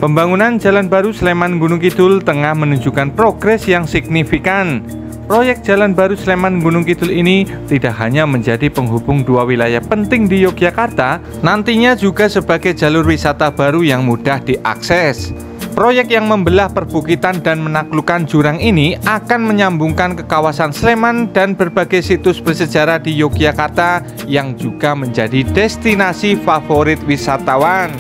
Pembangunan Jalan Baru Sleman Gunung Kidul tengah menunjukkan progres yang signifikan. Proyek Jalan Baru Sleman Gunung Kidul ini tidak hanya menjadi penghubung dua wilayah penting di Yogyakarta, nantinya juga sebagai jalur wisata baru yang mudah diakses. Proyek yang membelah perbukitan dan menaklukkan jurang ini akan menyambungkan ke kawasan Sleman dan berbagai situs bersejarah di Yogyakarta yang juga menjadi destinasi favorit wisatawan.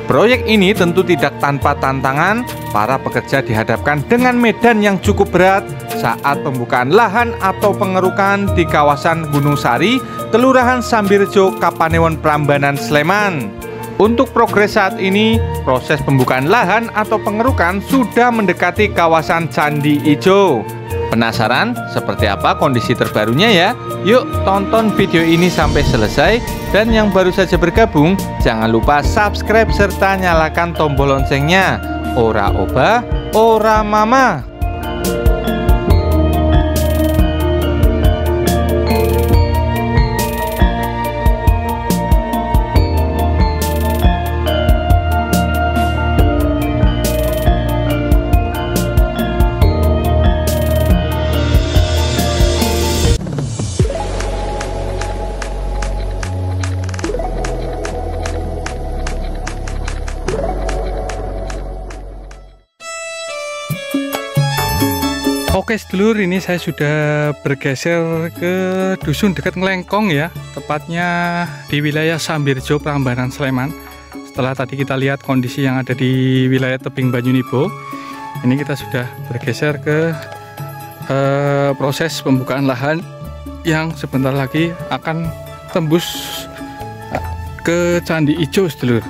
Proyek ini tentu tidak tanpa tantangan. Para pekerja dihadapkan dengan medan yang cukup berat saat pembukaan lahan atau pengerukan di kawasan Gunung Sari, Kelurahan Sambirjo, Kapanewon, Prambanan, Sleman. Untuk progres saat ini, proses pembukaan lahan atau pengerukan sudah mendekati kawasan Candi Ijo. Penasaran seperti apa kondisi terbarunya ya? Yuk tonton video ini sampai selesai. Dan yang baru saja bergabung, jangan lupa subscribe serta nyalakan tombol loncengnya. Ora oba, ora mama. Oke sedulur, ini saya sudah bergeser ke dusun dekat Ngelengkong ya, tepatnya di wilayah Sambirjo, Prambanan, Sleman. Setelah tadi kita lihat kondisi yang ada di wilayah tebing Banyunibo, ini kita sudah bergeser ke proses pembukaan lahan yang sebentar lagi akan tembus ke Candi Ijo sedulur.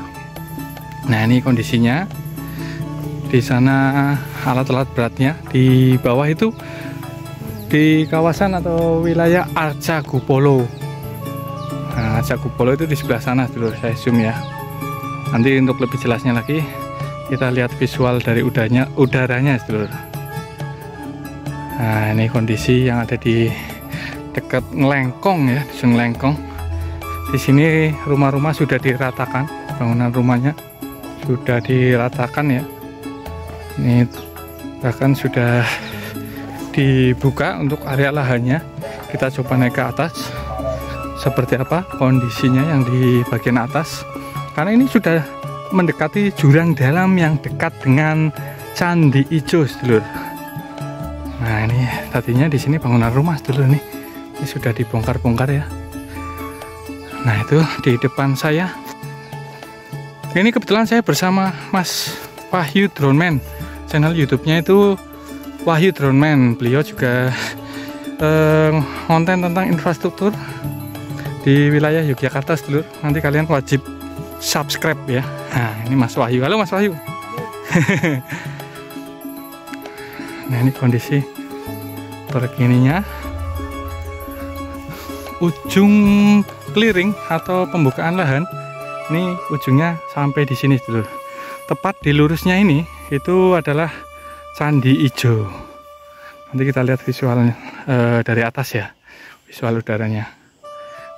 Nah ini kondisinya. Di sana alat-alat beratnya, di bawah itu di kawasan atau wilayah Arcagupolo. Nah, Arcagupolo itu di sebelah sana dulu, saya zoom ya. Nanti untuk lebih jelasnya lagi kita lihat visual dari udaranya dulu. Nah ini kondisi yang ada di dekat Ngelengkong ya, dusun Ngelengkong. Di sini rumah-rumah sudah diratakan, bangunan rumahnya sudah diratakan ya. Ini bahkan sudah dibuka untuk area lahannya. Kita coba naik ke atas seperti apa kondisinya yang di bagian atas, karena ini sudah mendekati jurang dalam yang dekat dengan Candi Ijo sedulur. Nah ini tadinya di sini bangunan rumah sedulur nih, ini sudah dibongkar-bongkar ya. Nah itu di depan saya ini kebetulan saya bersama Mas Wahyu Droneman. Channel YouTube-nya itu Wahyu Droneman. Beliau juga konten tentang infrastruktur di wilayah Yogyakarta sedulur. Nanti kalian wajib subscribe ya. Nah ini Mas Wahyu. Halo Mas Wahyu. Nah ini kondisi terkininya. Ujung clearing atau pembukaan lahan ini ujungnya sampai di sini sedulur. Tepat di lurusnya ini itu adalah Candi Ijo. Nanti kita lihat visualnya dari atas ya, visual udaranya.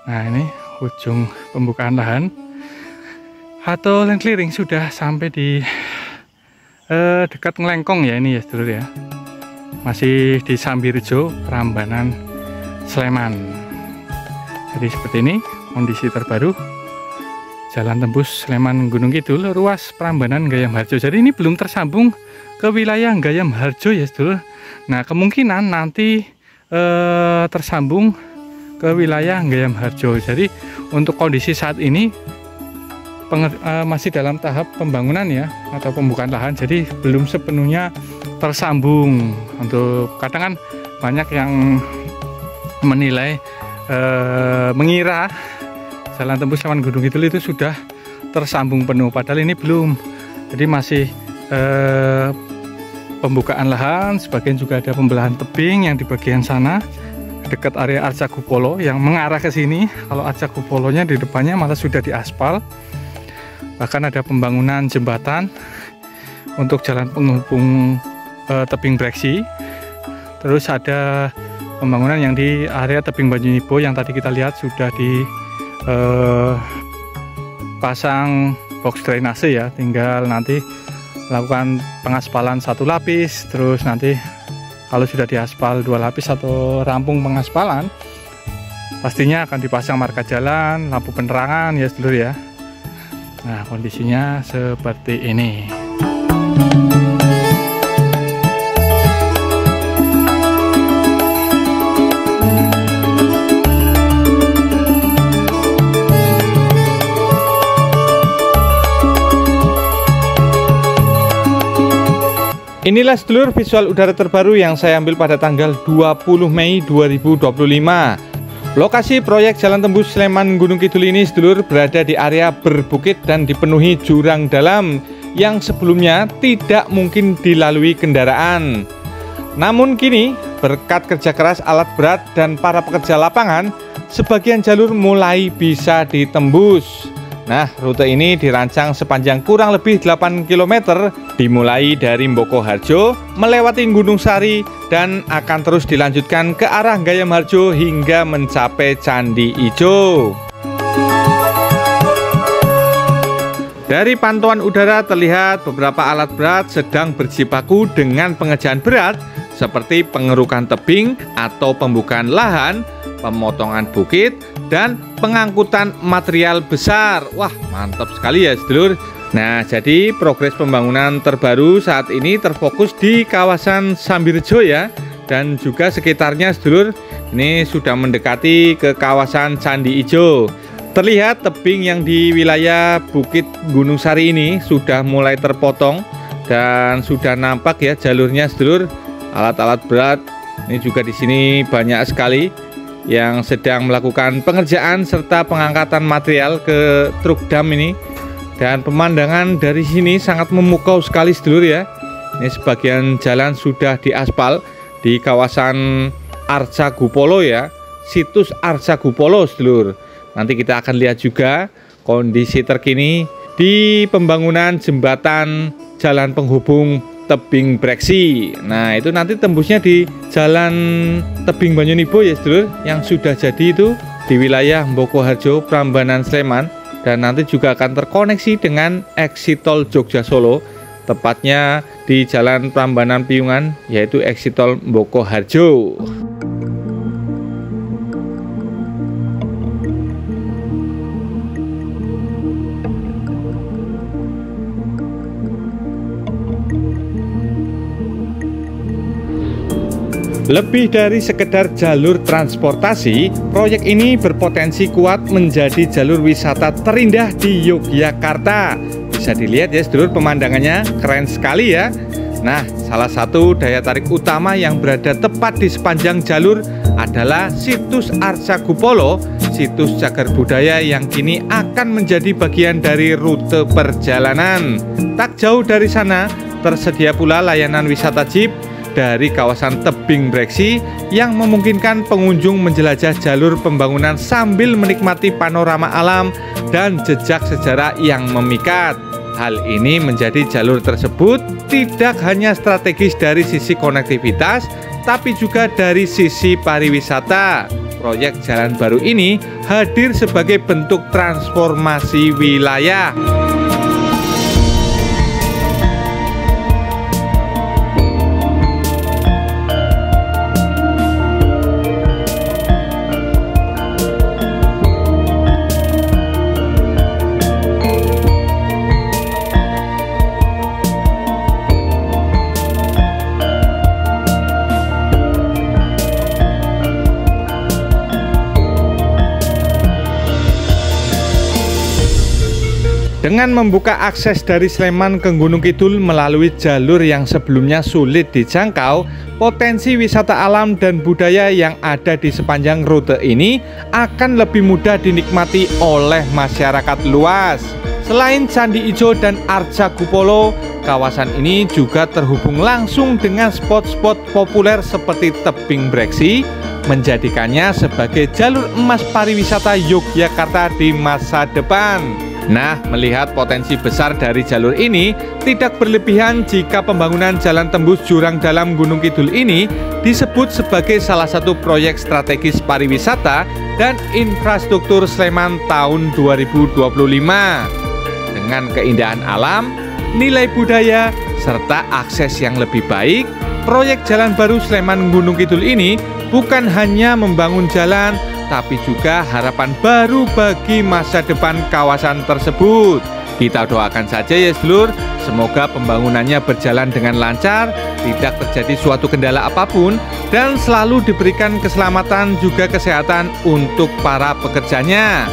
Nah ini ujung pembukaan lahan atau land clearing sudah sampai di dekat Ngelengkong ya ini ya sedulur ya. Masih di Sambirjo, Prambanan, Sleman. Jadi seperti ini kondisi terbaru Jalan Tembus Sleman Gunung Kidul, ruas Prambanan Gayam Harjo. Jadi ini belum tersambung ke wilayah Gayam Harjo ya sedulur. Nah kemungkinan nanti tersambung ke wilayah Gayam Harjo. Jadi untuk kondisi saat ini masih dalam tahap pembangunan ya, atau pembukaan lahan. Jadi belum sepenuhnya tersambung. Untuk kadang kan banyak yang menilai mengira Jalan Tembus Sleman Gunung Kidul itu sudah tersambung penuh, padahal ini belum. Jadi masih pembukaan lahan, sebagian juga ada pembelahan tebing yang di bagian sana dekat area Arcagupolo yang mengarah ke sini. Kalau Arcagupolonya di depannya malah sudah diaspal. Bahkan ada pembangunan jembatan untuk jalan penghubung tebing Breksi. Terus ada pembangunan yang di area tebing Banyunibo yang tadi kita lihat sudah pasang box drainase ya, tinggal nanti melakukan pengaspalan 1 lapis, terus nanti kalau sudah diaspal 2 lapis atau rampung pengaspalan, pastinya akan dipasang marka jalan, lampu penerangan ya sedulur ya. Nah, kondisinya seperti ini. Inilah sedulur visual udara terbaru yang saya ambil pada tanggal 20 Mei 2025. Lokasi proyek Jalan Tembus Sleman Gunung Kidul ini sedulur berada di area berbukit dan dipenuhi jurang dalam yang sebelumnya tidak mungkin dilalui kendaraan. Namun kini berkat kerja keras alat berat dan para pekerja lapangan, sebagian jalur mulai bisa ditembus. Nah, rute ini dirancang sepanjang kurang lebih 8 km, dimulai dari Mboko Harjo, melewati Gunung Sari, dan akan terus dilanjutkan ke arah Gayam Harjo hingga mencapai Candi Ijo. Dari pantauan udara terlihat beberapa alat berat sedang berjibaku dengan pengerjaan berat, seperti pengerukan tebing atau pembukaan lahan, pemotongan bukit, dan pengangkutan material besar. Wah, mantap sekali ya sedulur. Nah, jadi progres pembangunan terbaru saat ini terfokus di kawasan Sambirjo ya, dan juga sekitarnya sedulur. Ini sudah mendekati ke kawasan Candi Ijo. Terlihat tebing yang di wilayah Bukit Gunung Sari ini sudah mulai terpotong dan sudah nampak ya jalurnya sedulur. Alat-alat berat ini juga di sini banyak sekali yang sedang melakukan pengerjaan serta pengangkatan material ke truk dam ini. Dan pemandangan dari sini sangat memukau sekali sedulur ya. Ini sebagian jalan sudah diaspal di kawasan Arcagupolo ya, situs Arcagupolo sedulur. Nanti kita akan lihat juga kondisi terkini di pembangunan jembatan jalan penghubung Tebing Breksi. Nah, itu nanti tembusnya di Jalan Tebing Banyunibo ya sedulur, yang sudah jadi itu di wilayah Mboko Harjo, Prambanan, Sleman, dan nanti juga akan terkoneksi dengan exit tol Jogja Solo, tepatnya di Jalan Prambanan Piungan, yaitu exit tol Mboko Harjo. Lebih dari sekedar jalur transportasi, proyek ini berpotensi kuat menjadi jalur wisata terindah di Yogyakarta. Bisa dilihat ya sedulur, pemandangannya keren sekali ya. Nah, salah satu daya tarik utama yang berada tepat di sepanjang jalur adalah situs Arcagupolo, situs cagar budaya yang kini akan menjadi bagian dari rute perjalanan. Tak jauh dari sana, tersedia pula layanan wisata jeep dari kawasan Tebing Breksi yang memungkinkan pengunjung menjelajah jalur pembangunan sambil menikmati panorama alam dan jejak sejarah yang memikat. Hal ini menjadi jalur tersebut tidak hanya strategis dari sisi konektivitas, tapi juga dari sisi pariwisata. Proyek jalan baru ini hadir sebagai bentuk transformasi wilayah. Dengan membuka akses dari Sleman ke Gunung Kidul melalui jalur yang sebelumnya sulit dijangkau, potensi wisata alam dan budaya yang ada di sepanjang rute ini akan lebih mudah dinikmati oleh masyarakat luas. Selain Candi Ijo dan Arcagupolo, kawasan ini juga terhubung langsung dengan spot-spot populer seperti Tebing Breksi, menjadikannya sebagai jalur emas pariwisata Yogyakarta di masa depan. Nah, melihat potensi besar dari jalur ini, tidak berlebihan jika pembangunan jalan tembus jurang dalam Gunung Kidul ini disebut sebagai salah satu proyek strategis pariwisata dan infrastruktur Sleman tahun 2025. Dengan keindahan alam, nilai budaya, serta akses yang lebih baik, proyek Jalan Baru Sleman Gunung Kidul ini bukan hanya membangun jalan, tapi juga harapan baru bagi masa depan kawasan tersebut. Kita doakan saja ya sedulur, semoga pembangunannya berjalan dengan lancar, tidak terjadi suatu kendala apapun, dan selalu diberikan keselamatan juga kesehatan untuk para pekerjanya.